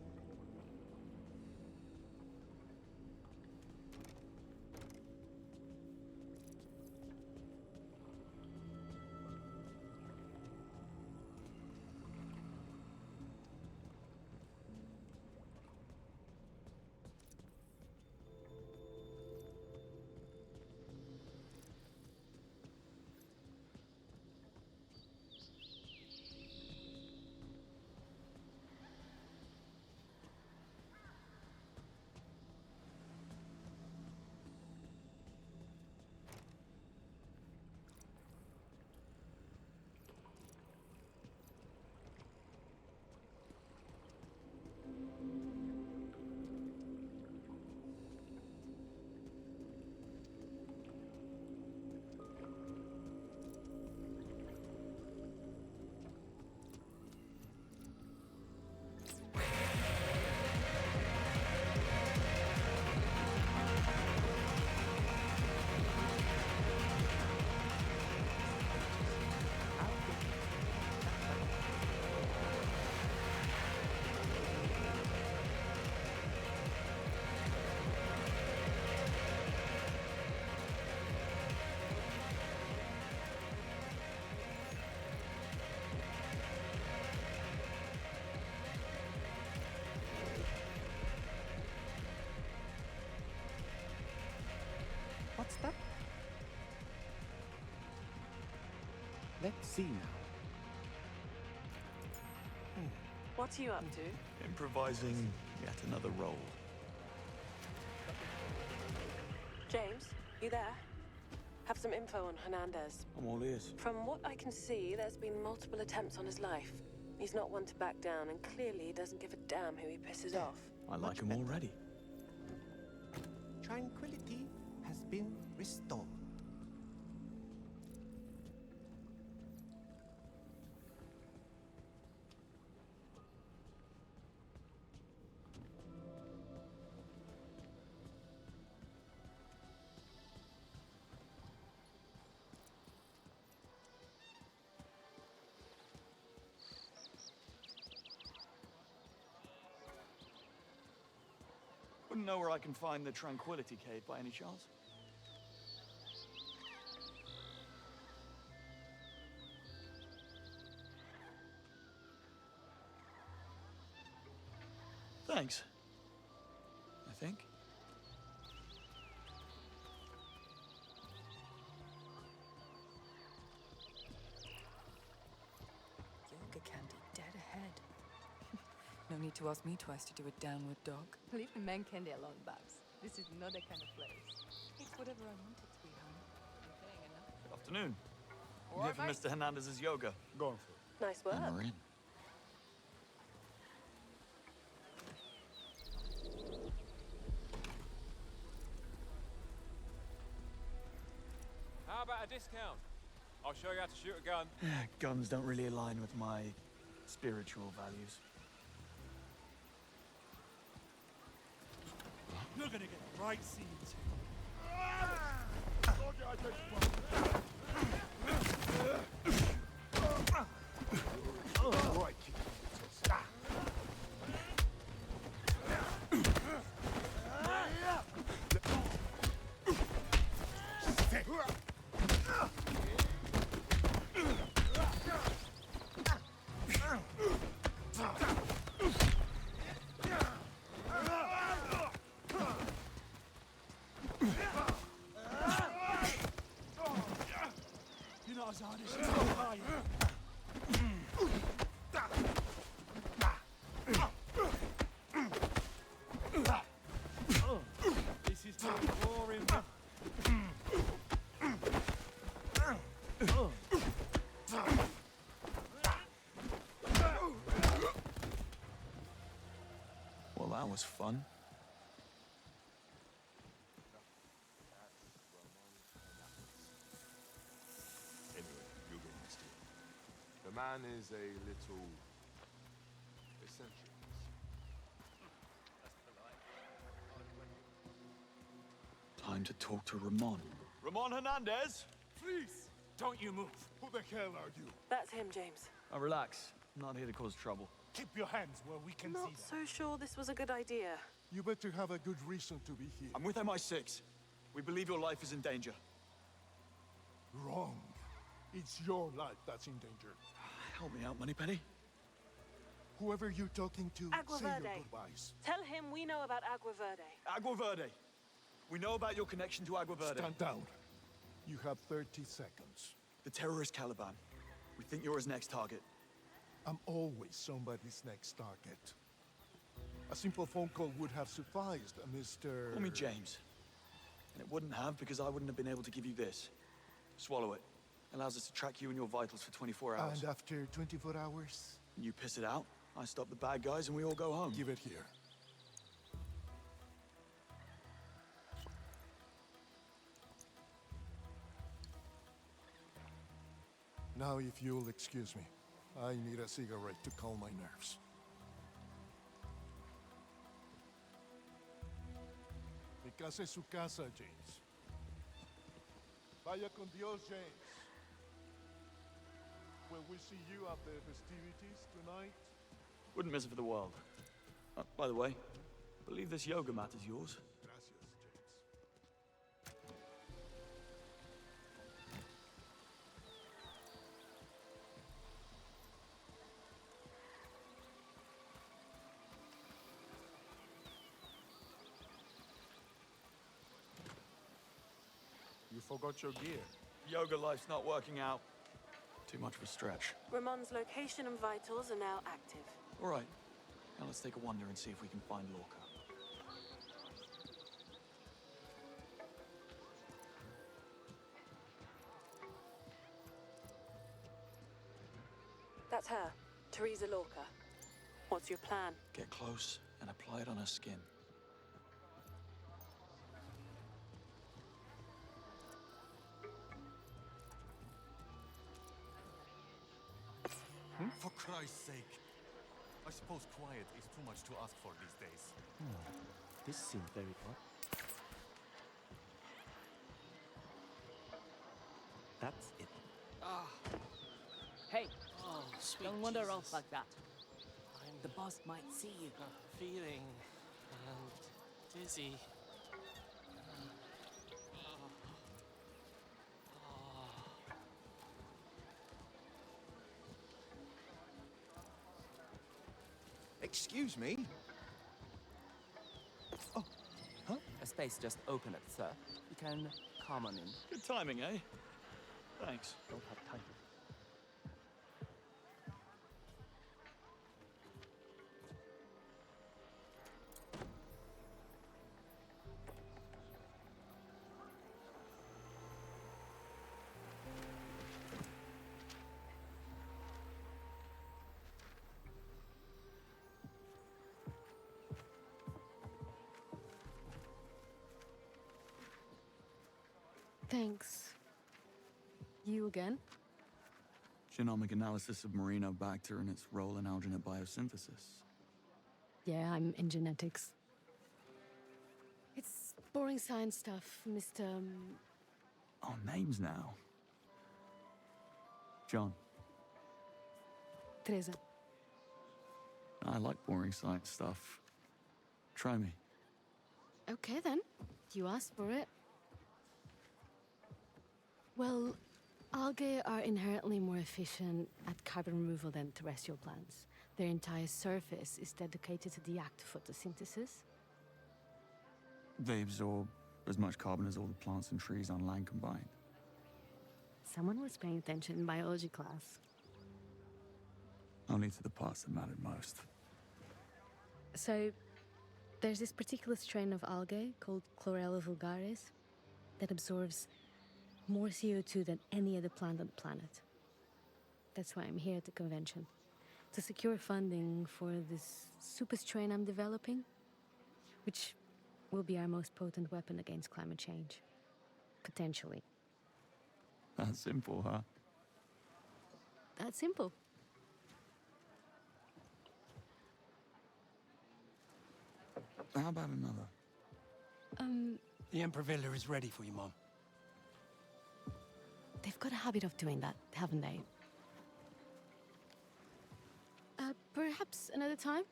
What's that? Let's see now. What are you up to? Improvising yet another role. James, you there? Have some info on Hernandez. I'm all ears. From what I can see, there's been multiple attempts on his life. He's not one to back down, and clearly he doesn't give a damn who he pisses off. I like him already. Tranquility has been restored. wouldn't know where I can find the Tranquility Cave by any chance? Thanks. I think. Yoga candy dead ahead. No need to ask me twice to do a downward dog. Leave the men candy alone, Babs. This is not that kind of place. It's whatever I want it to be, hon. I'm paying enough. Good afternoon. All I'm here right, for Mr. Hernandez's yoga. Going for it. Nice work. And we're in. How about a discount? I'll show you how to shoot a gun. Guns don't really align with my spiritual values. You're gonna get right scenes. Right. You're not as hard as you think, are you? This is too boring. Well, that was fun. Anyway, you're getting this deal. The man is a little eccentric. Time to talk to Ramon. Ramon Hernandez! Please, don't you move. Who the hell are you? That's him, James. Oh, relax. I'm not here to cause trouble. Keep your hands where we can see Not them. so sure this was a good idea. You better have a good reason to be here. I'm with MI6. We believe your life is in danger. Wrong. It's your life that's in danger. Help me out, Moneypenny. Whoever you're talking to, Agua say your Verde. goodbyes. Tell him we know about Agua Verde. Agua Verde. We know about your connection to Agua Verde. Stand down. You have 30 seconds. The terrorist Caliban. We think you're his next target. I'm always somebody's next target. A simple phone call would have sufficed, Mr. Call me James. And it wouldn't have because I wouldn't have been able to give you this. Swallow it. Allows us to track you and your vitals for 24 hours. And after 24 hours? You piss it out, I stop the bad guys, and we all go home. Give it here. Now, if you'll excuse me, I need a cigarette to calm my nerves. Mi casa es su casa, James. Vaya con Dios, James. Will we see you at the festivities tonight? Wouldn't miss it for the world. By the way, I believe this yoga mat is yours. Gracias, James. You forgot your gear. Yoga life's not working out. Too much of a stretch. Ramon's location and vitals are now active. All right. Now let's take a wander and see if we can find Lorca. That's her, Teresa Lorca. What's your plan? Get close and apply it on her skin. For Christ's sake. I suppose quiet is too much to ask for these days. This seems very odd. That's it. Hey, Oh, sweet don't wander Jesus. off like that. I'm The boss might see you. not feeling... and Dizzy. Excuse me? Oh, huh? A space just opened, sir. You can come on in. Good timing, eh? Thanks. Don't have time. Thanks. You again? Genomic analysis of Bacter and its role in alginate biosynthesis. Yeah, I'm in genetics. It's boring science stuff, Mr. Oh, names now. John. Teresa. I like boring science stuff. Try me. Okay then. You asked for it. Well, algae are inherently more efficient at carbon removal than terrestrial plants. Their entire surface is dedicated to the act of photosynthesis. They absorb as much carbon as all the plants and trees on land combined. Someone was paying attention in biology class. Only to the parts that mattered most. So, there's this particular strain of algae called Chlorella vulgaris that absorbs more CO2 than any other plant on the planet. That's why I'm here at the convention, to secure funding for this super strain I'm developing, which will be our most potent weapon against climate change. Potentially. That's simple, huh? That's simple. How about another? The Emperor Villa is ready for you, Mom. They've got a habit of doing that, haven't they? Perhaps another time?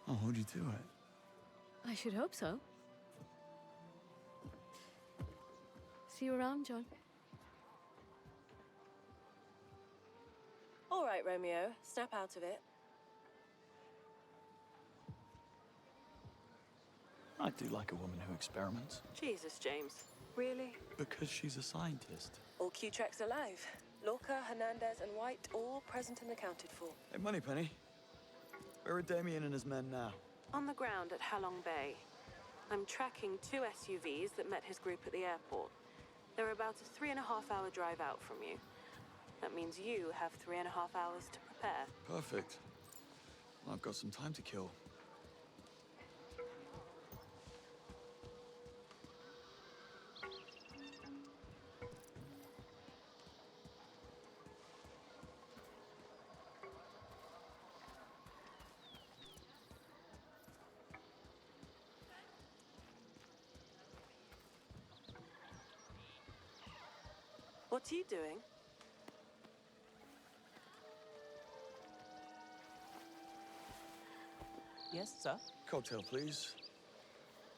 I'll hold you to it. I should hope so. See you around, John. All right, Romeo. Snap out of it. I do like a woman who experiments. Jesus, James. Really? Because she's a scientist. All Q-Treks alive. Lorca, Hernandez, and White all present and accounted for. Hey, Moneypenny. Where are Damien and his men now? On the ground at Halong Bay. I'm tracking 2 SUVs that met his group at the airport. They're about a 3.5-hour drive out from you. That means you have 3.5 hours to prepare. Perfect. Well, I've got some time to kill. What are you doing? Yes, sir? Cocktail, please.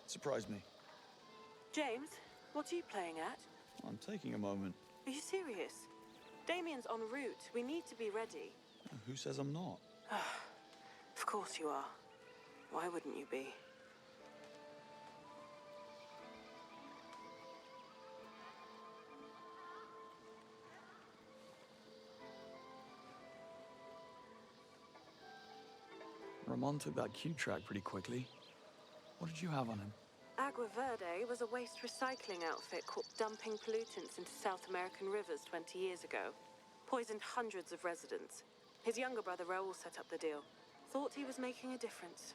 Surprise me. James, what are you playing at? I'm taking a moment. Are you serious? Damien's en route. We need to be ready. Who says I'm not? Of course you are. Why wouldn't you be? Ramon took that Q-track pretty quickly. What did you have on him? Agua Verde was a waste recycling outfit caught dumping pollutants into South American rivers 20 years ago. Poisoned hundreds of residents. His younger brother Raul set up the deal. Thought he was making a difference.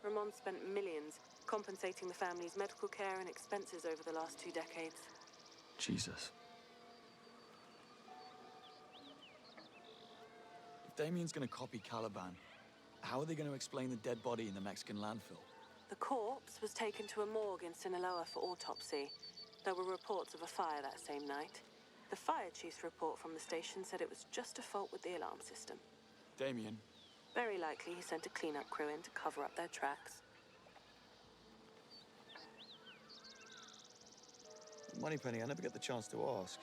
Ramon spent millions compensating the family's medical care and expenses over the last 2 decades. Jesus. If Damien's gonna copy Caliban, how are they going to explain the dead body in the Mexican landfill? The corpse was taken to a morgue in Sinaloa for autopsy. There were reports of a fire that same night. The fire chief's report from the station said it was just a fault with the alarm system. Damien? Very likely he sent a cleanup crew in to cover up their tracks. Moneypenny, I never get the chance to ask.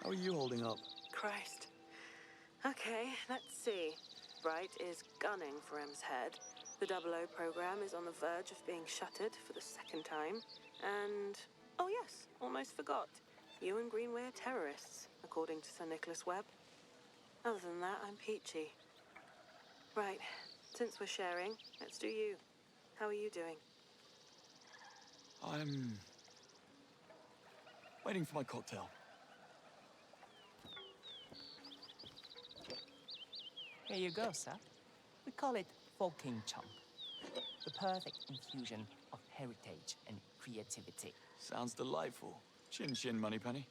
How are you holding up? Christ. Okay, let's see. Bright is gunning for M's head. The 00 program is on the verge of being shuttered for the second time. And, oh yes, almost forgot. You and Greenway are terrorists, according to Sir Nicholas Webb. Other than that, I'm peachy. Right, since we're sharing, let's do you. How are you doing? I'm waiting for my cocktail. Here you go, sir. We call it Folking Chump. The perfect infusion of heritage and creativity. Sounds delightful. Chin chin, Moneypenny.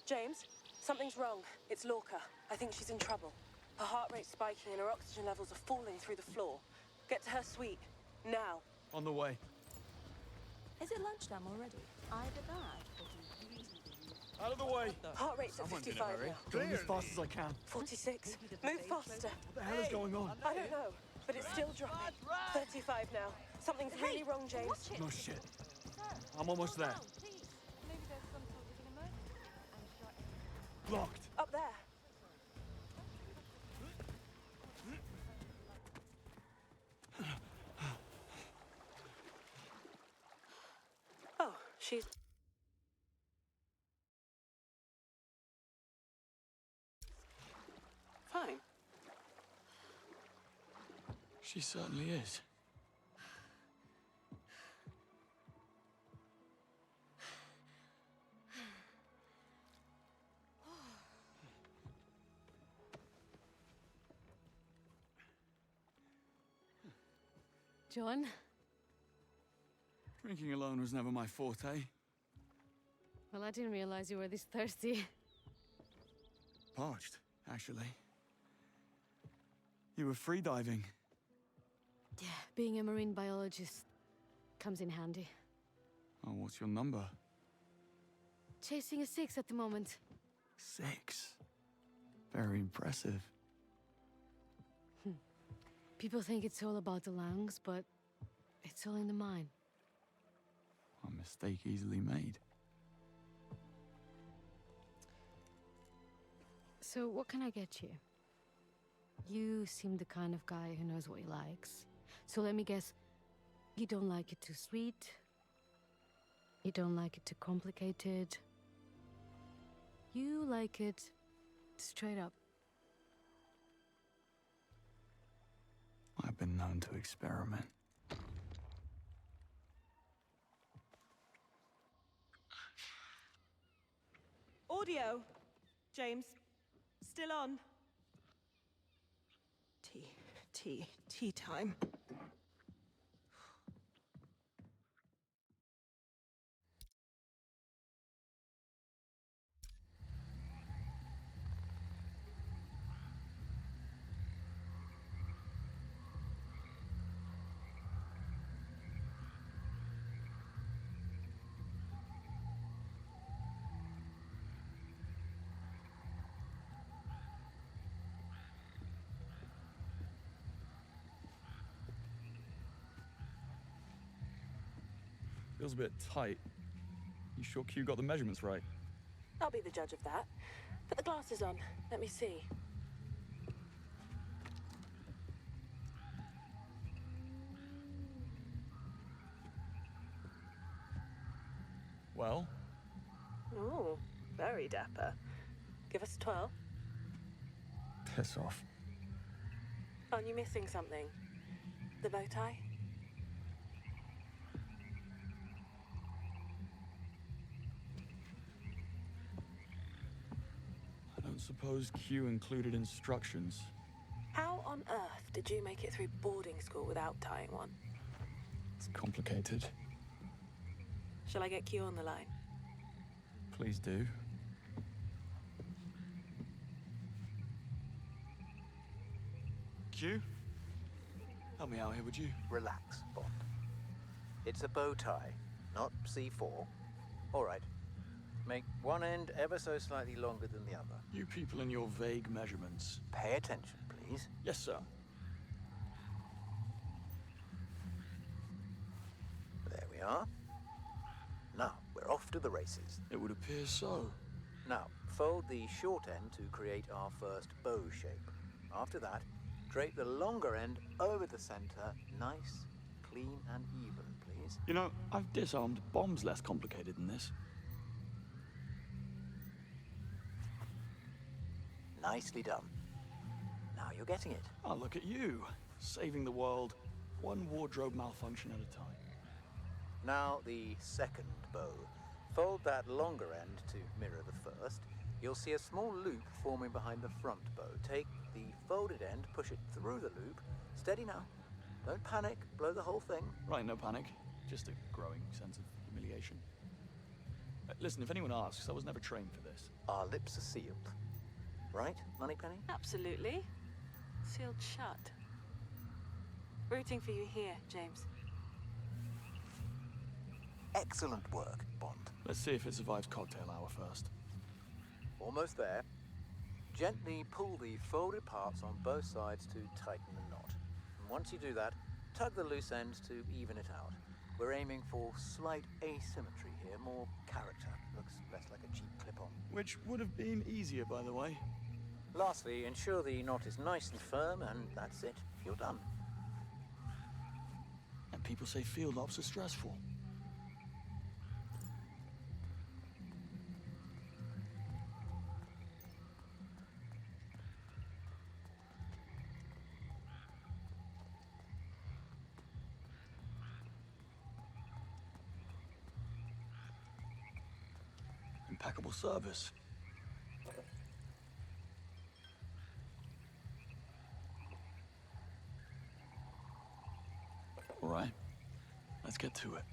James, something's wrong. It's Lorca. I think she's in trouble. Her heart rate's spiking and her oxygen levels are falling through the floor. Get to her suite. Now. On the way. Is it lunchtime already? Either that, or do you Out of the way. Heart rate's at 55 now. Going as fast as I can. 46. Move faster. What the hell is going on? I don't know, but it's still dropping. 35 now. Something's really wrong, James. No shit. I'm almost there. Maybe there's some sort of an emergency. I'm sure. Blocked. Up there. Oh, she's... fine. She certainly is. John? Drinking alone was never my forte. Well, I didn't realize you were this thirsty. Parched, actually. You were freediving. Yeah, being a marine biologist comes in handy. Oh, what's your number? Chasing a 6 at the moment. 6. Very impressive. People think it's all about the lungs, but it's all in the mind. A mistake easily made. So, what can I get you? You seem the kind of guy who knows what he likes. So let me guess, you don't like it too sweet? You don't like it too complicated? You like it straight up? I've been known to experiment. Audio. James. Still on. Tea time. Feels a bit tight. You sure Q got the measurements right? I'll be the judge of that. Put the glasses on. Let me see. Well? Ooh, very dapper. Give us 12. Piss off. Aren't you missing something? The bow tie? I don't suppose Q included instructions. How on earth did you make it through boarding school without tying one? It's complicated. Shall I get Q on the line? Please do. Q? Help me out here, would you? Relax, Bond. It's a bow tie, not C4. All right. Make one end ever so slightly longer than the other. You people and your vague measurements. Pay attention, please. Yes, sir. There we are. to the races. It would appear so. Now, fold the short end to create our first bow shape. After that, drape the longer end over the center, nice, clean and even, please. You know, I've disarmed bombs less complicated than this. Nicely done. Now you're getting it. Oh, look at you, saving the world one wardrobe malfunction at a time. Now the second bow. Fold that longer end to mirror the first. You'll see a small loop forming behind the front bow. Take the folded end, push it through the loop. Steady now. Don't panic, blow the whole thing. Right, no panic. Just a growing sense of humiliation. Listen, if anyone asks, I was never trained for this. Our lips are sealed. Right, Moneypenny? Absolutely. Sealed shut. Rooting for you here, James. Excellent work, Bond. Let's see if it survives cocktail hour first. Almost there. Gently pull the folded parts on both sides to tighten the knot. And once you do that, tug the loose ends to even it out. We're aiming for slight asymmetry here, more character. Looks less like a cheap clip-on. Which would have been easier, by the way. Lastly, ensure the knot is nice and firm, and that's it. You're done. And people say field ops are stressful. Impeccable service. All right, let's get to it.